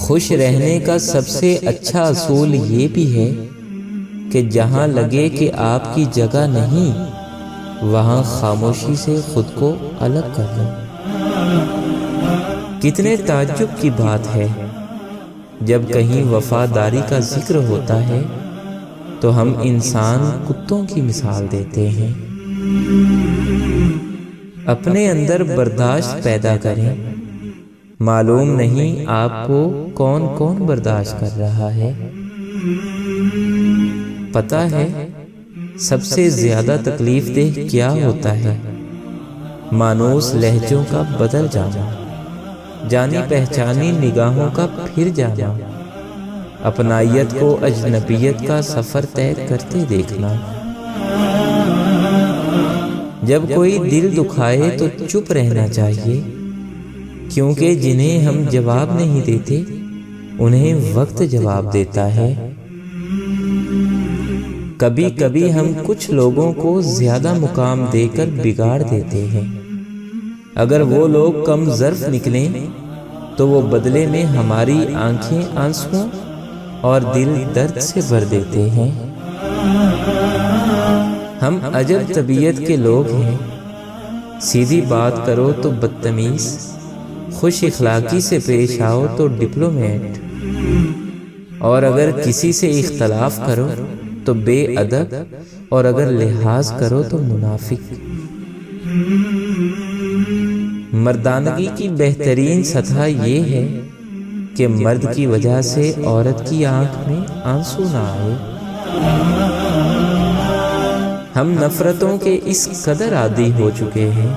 خوش رہنے کا سب سے اچھا اصول یہ بھی ہے کہ جہاں لگے کہ آپ کی جگہ نہیں، وہاں خاموشی سے خود کو الگ کر لو۔ کتنے تعجب کی بات ہے، جب کہیں وفاداری کا ذکر ہوتا ہے تو ہم انسان کتوں کی مثال دیتے ہیں۔ اپنے اندر برداشت پیدا کریں، معلوم نہیں آپ کو کون کون برداشت کر رہا ہے۔ پتہ ہے سب سے زیادہ تکلیف دہ کیا ہوتا ہے؟ مانوس لہجوں کا بدل جانا، جانی پہچانی نگاہوں کا پھر جانا، اپنائیت کو اجنبیت کا سفر طے کرتے دیکھنا۔ جب کوئی دل دکھائے تو چپ رہنا چاہیے، کیونکہ جنہیں ہم جواب نہیں دیتے انہیں وقت جواب دیتا ہے۔ کبھی کبھی ہم کچھ لوگوں کو زیادہ مقام دے کر بگاڑ دیتے ہیں۔ اگر وہ لوگ کم ظرف نکلیں تو وہ بدلے میں ہماری آنکھیں آنسوؤں اور دل درد سے بھر دیتے ہیں۔ ہم عجب طبیعت کے لوگ ہیں، سیدھی بات کرو تو بدتمیز، خوش اخلاقی سے پیش آؤ تو ڈپلومیٹ، اور اگر کسی سے اختلاف کرو تو بے ادب، اور اگر لحاظ کرو تو منافق۔ مردانگی کی بہترین سطح یہ ہے کہ مرد کی وجہ سے عورت کی آنکھ میں آنسو نہ آئے۔ ہم نفرتوں کے اس قدر عادی ہو چکے ہیں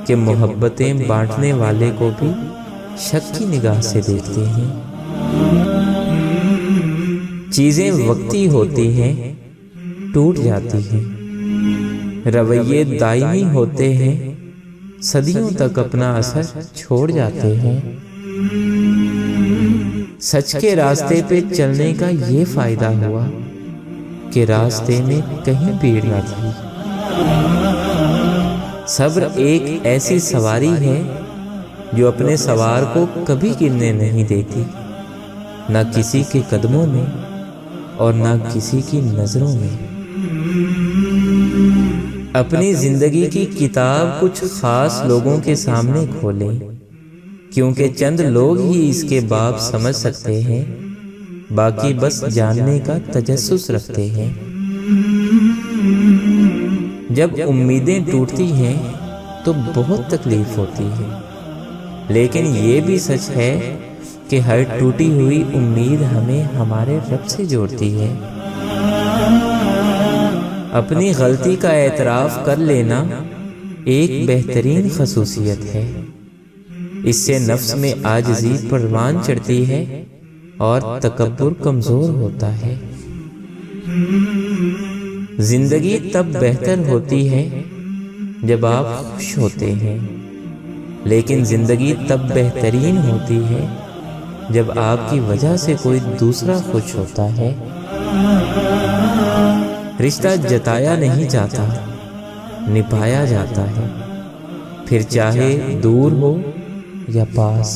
کہ محبتیں بانٹنے والے کو بھی شک کی نگاہ سے دیکھتے ہیں۔ چیزیں وقتی ہوتی ہیں، ٹوٹ جاتی ہیں، رویے دائمی ہوتے ہیں، صدیوں تک اپنا اثر چھوڑ جاتے ہیں۔ سچ کے راستے پہ چلنے کا یہ فائدہ ہوا کہ راستے میں کہیں بھیڑ نہ تھی۔ صبر ایک ایسی سواری ہے جو اپنے سوار کو کبھی گرنے نہیں دیتی، نہ کسی کے قدموں میں اور نہ کسی کی نظروں میں۔ اپنی زندگی کی کتاب کچھ خاص لوگوں کے سامنے کھولیں، کیونکہ چند لوگ ہی اس کے باب سمجھ سکتے ہیں، باقی بس جاننے کا تجسس رکھتے ہیں۔ جب امیدیں ٹوٹتی ہیں تو بہت تکلیف ہوتی ہے، لیکن یہ بھی سچ ہے کہ ہر ٹوٹی ہوئی امید ہمیں ہمارے رب سے جوڑتی ہے۔ اپنی غلطی کا اعتراف کر لینا ایک بہترین خصوصیت ہے۔ اس سے نفس میں عاجزی پروان چڑھتی ہے اور تکبر کمزور ہوتا ہے۔ زندگی تب بہتر ہوتی ہے جب آپ خوش ہوتے ہیں، لیکن زندگی تب بہترین ہوتی ہے جب آپ کی وجہ سے کوئی دوسرا خوش ہوتا ہے۔ رشتہ جتایا نہیں جاتا، نبھایا جاتا ہے، پھر چاہے دور ہو یا پاس۔